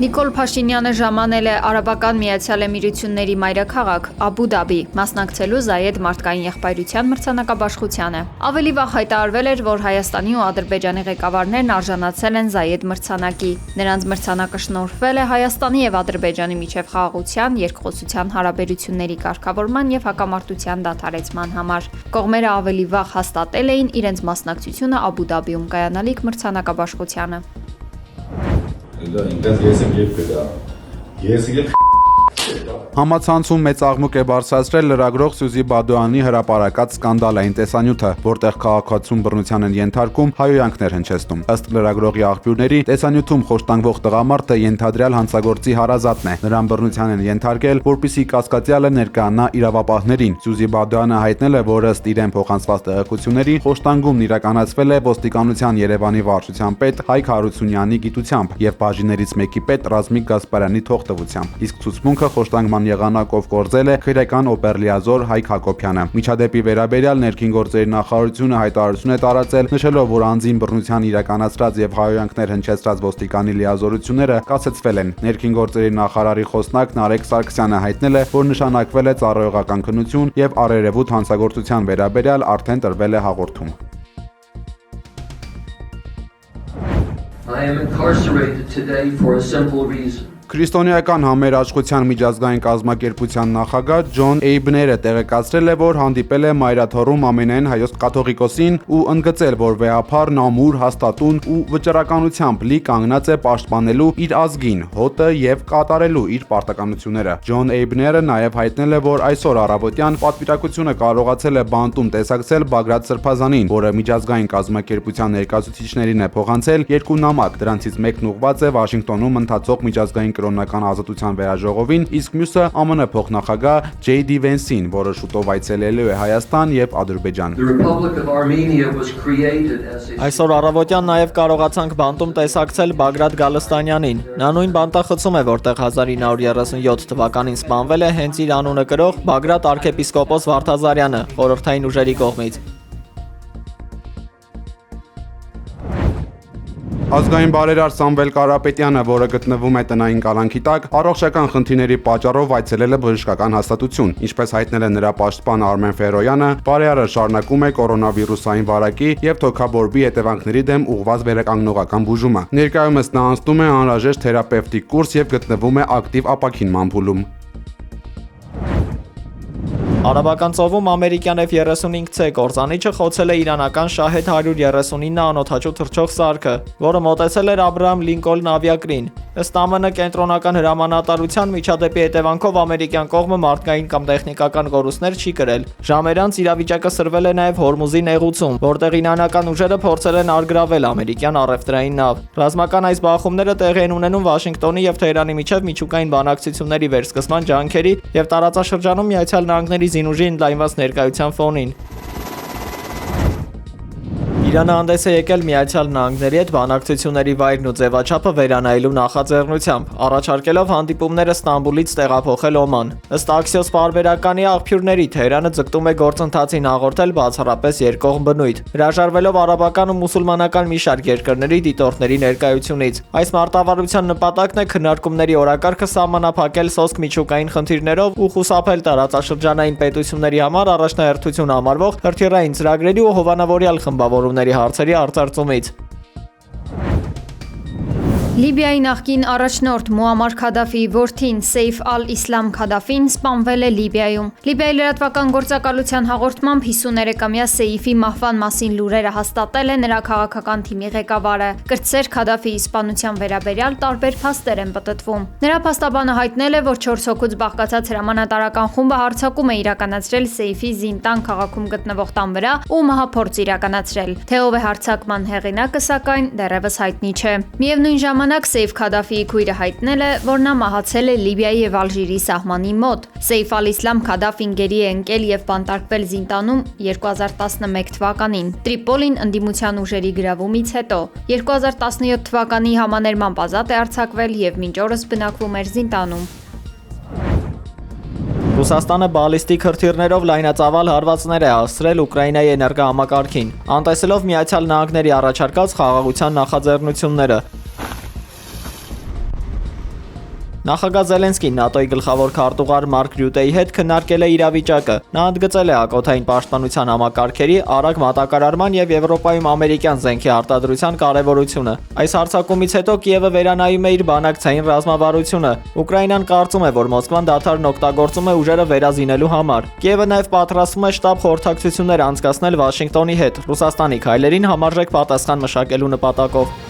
Նիկոլ Փաշինյանը ժամանել է Արաբական Միացյալ Էմիրությունների մայրաքաղաք Աբու Դաբի, մասնակցելու Զայեդ մարդկային եղբայրության մրցանակաբաշխությանը։ Ավելի վաղ հայտարարվել էր, որ Հայաստանի ու Ադրբեջանի ղեկավարներն արժանացել են Զայեդ մրցանակի։ Նրանց մրցանակը շնորհվել է Հայաստանի եւ Ադրբեջանի միջև խաղաղության, երկխոսության հարաբերությունների կարգավորման եւ հակամարտության դադարեցման համար։ Կողմերը ավելի վաղ հաստատել էին իրենց մասնակցությունը Աբու Դաբիում կայանալիք մրցանակաբաշխությանը։ Համացանցում մեծ աղմուկ է բարձրացրել լրագրող Սյուզի Բադոյանի հրապարակած սկանդալային տեսանյութը, որտեղ քաղաքացում բռնության են ենթարկում, հայոյանքներ հնչեցնում։ Ըստ լրագրողի աղբյուրների, տեսանյութում խոշտանգվող տղամարդը ենթադրյալ հանցագործի հարազատն է։ Նրան բռնության են ենթարկել, որպեսզի կասկածյալը ներկայանա իրավապահներին։ Սյուզի Բադոյանը հայտնել է, որ ըստ իրեն փոխանցված տեղեկությունների, խոշտանգումն իրականացվել է ոստիկանության Երևանի վարչության պետ Հայկ Հարությունյանի գիտությամբ եւ բաժիներից մեկի պետ Ռազմիկ Գասպարյանի թողտվությամբ։ Իսկ ցուցմունքը խոշտանգման եղանակով կորձել է քրեական օպերլիազոր Հայկ Հակոբյանը։ Միջադեպի վերաբերյալ ներքին գործերի նախարարությունը հայտարարություն է տարածել, նշելով, որ անձին բռնության իրականացրած եւ հայոյանքներ հնչեցրած ոստիկանի լիազորությունները կասեցվել են։ Ներքին գործերի նախարարի խոսնակ Նարեկ Սարգսյանը հայտնել է, որ նշանակվել է ծառայողական քննություն եւ առերևույթ հանցագործության վերաբերյալ արդեն տրվել է հաղորդում։ I am incarcerated today for a simple reason. Քրիստոնեական համերաշխության միջազգային կազմակերպության նախագահ Ջոն Էյբները տեղեկացրել է, որ հանդիպել է Մայրաթոռում ամենայն հայոց կաթողիկոսին ու ընդգծել, որ վեհափառն ամուր, հաստատուն ու վճռականությամբ լի կանգնած է պաշտպանելու իր ազգին, հոտը եւ կատարելու իր պարտականությունները։ Ջոն Էյբները նաեւ հայտնել է, որ այսօր առավոտյան պատվիրակությունը կարողացել է բանտում տեսակցել Բագրատ Սրբազանին, որը միջազգային կազմակերպության ներկայացուցիչներին է փոխանցել երկու նամակ, դրանցից մեկն ուղղված է Վաշինգտոնում ընթացող միջազգային կրոնական ազատության վերաժողովին, իսկ մյուսը ԱՄՆ փոխնախագահ Ջեյդի Վենսին, որը շուտով այցելելու է Հայաստան եւ Ադրբեջան։ Այսօր առավոտյան նաեւ կարողացանք բանտում տեսակցել Բագրատ Գալստանյանին։ Նա նույն բանտախցում է, որտեղ 1937 թվականին սպանվել է հենց իր անունը կրող Բագրատ arczepiskopos Վարդազարյանը խորհրդային ուժերի կողմից։ Ազգային բարերար Սամվել Կարապետյանը, որը գտնվում է տնային կալանքի տակ, առողջական խնդիրների պատճառով այցելել է բժշկական հաստատություն։ Ինչպես հայտնել է նրա պաշտպան Արմեն Ֆերոյանը, բարերարը շարունակում է կորոնավիրուսային վարակի եւ թոքաբորբի հետևանքների դեմ ուղղված վերականգնողական բուժումը։ Ներկայումս նա անցնում է անհրաժեշտ թերապևտիկ կուրս եւ գտնվում է ակտիվ ապակինման փուլում։ Արաբական ծովում ամերիկյան F-35C կործանիչը խոցել է իրանական Շահեդ 139 անօդաչու թռչող սարքը, որը մոտեցել էր Աբրահամ Լինկոլն ավիակրին։ Ըստ ԱՄՆ կենտրոնական հրամանատարության միջադեպի հետևանքով ամերիկյան կողմը մարդկային կամ տեխնիկական կորուստներ չի կրել։ Ժամեր անց իրավիճակը սրվել է նաև Հորմուզի նեղուցում, որտեղ իրանական ուժերը փորձել են արգրավել ամերիկյան առևտրային նավ։ Ռազմական այս բախումները տեղի են ունենում Վաշինգտոնի եւ Թեհրանի միջև միջուկային բանակցությունների վերսկսման ջանքերի եւ տարածաշրջանում Միացյալ Նահանգների զինուժի ընդլայնված ներկայության ֆոնին։ Իրանը հանդես է եկել Միացյալ Նահանգների հետ բանակցությունների վայրն ու ձևաչափը վերանայելու նախաձեռնությամբ, առաջարկելով հանդիպումները Ստամբուլից տեղափոխել Օման։ Ըստ Axios պարբերականի աղբյուրների Թեհրանը ձգտում է գործընթացին հաղորդել բացառապես երկկողմ բնույթ, հրաժարվելով արաբական ու մուսուլմանական մի շարք երկրների դիտորդների ներկայությունից։ Այս մարտավարության նպատակն է քննարկումների օրակարգը սահմանափակել սոսկ միջուկային խնդիրներով ու խուսափել տարածաշրջանային պետությունների համար առաջնահերթություն համարվող հրթիռային ծրագրերի ու հովանավորյալ խմբավորումների հարցերի արձարծումից։ Լիբիայի նախկին առաջնորդ Մուամար Քադաֆիի որդին Սեյֆ ալ-Իսլամ Քադաֆին սպանվել է Լիբիայում։ Լիբիայի լրատվական գործակալության հաղորդմամբ 53-ամյա Սեյֆի մահվան մասին լուրերը հաստատել է նրա քաղաքական թիմի ղեկավարը։ Կրտսեր Քադաֆիի սպանության վերաբերյալ տարբեր փաստեր են պտտվում։ Նրա փաստաբանը հայտնել է, որ 4 հոգուց բաղկացած հրամանատարական խումբը հարձակում է իրականացրել Սեյֆի Զինտան քաղաքում գտնվող տան վրա ու մահափորձ իրականացրել։ Թե ով է հարձակման հեղինակը, սակայն դեռևս հայտնի չէ։ Միևնույն ժամանակ Սեյֆ Քադաֆիի քույրը հայտնել է, որ նա մահացել է Լիբիայի եւ Ալժիրի սահմանի մոտ։ Սեյֆ ալ-Իսլամ Քադաֆին գերի է ընկել եւ բանտարկվել Զինտանում 2011 թվականին, Տրիպոլին ընդդիմության ուժերի գրավումից հետո։ 2017 թվականի համաներմամբ ազատ է արձակվել եւ մինչ օրս բնակվում էր Զինտանում։ Ռուսաստանը բալիստիկ հրթիռներով լայնածավալ հարվածներ է հասցրել Ուկրաինայի էներգոհամակարգին, անտեսելով Միացյալ Նահանգների առաջարկած խաղաղության նախաձեռնությունները։ Նախագահ Զելենսկին ՆԱՏՕ-ի գլխավոր քարտուղար Մարկ Ռյուտեի հետ քննարկել է իրավիճակը։ Նա ընդգծել է ակոթային պաշտպանության համակարգերի արագ մատակարարման եւ Եվրոպայում ամերիկյան զենքի արտադրության կարեւորությունը։ Այս հարձակումից հետո Կիևը վերանայում է իր բանակցային ռազմավարությունը։ Ուկրաինան կարծում է, որ Մոսկվան դադարն օգտագործում է ուժերը վերազինելու համար։ Կիևը նաեւ պատրաստվում է շտաբ խորհրդակցություններ անցկացնել Վաշինգտոնի հետ Ռուսաստանի քայլերին համարժեք պատասխան մշակելու նպատակով։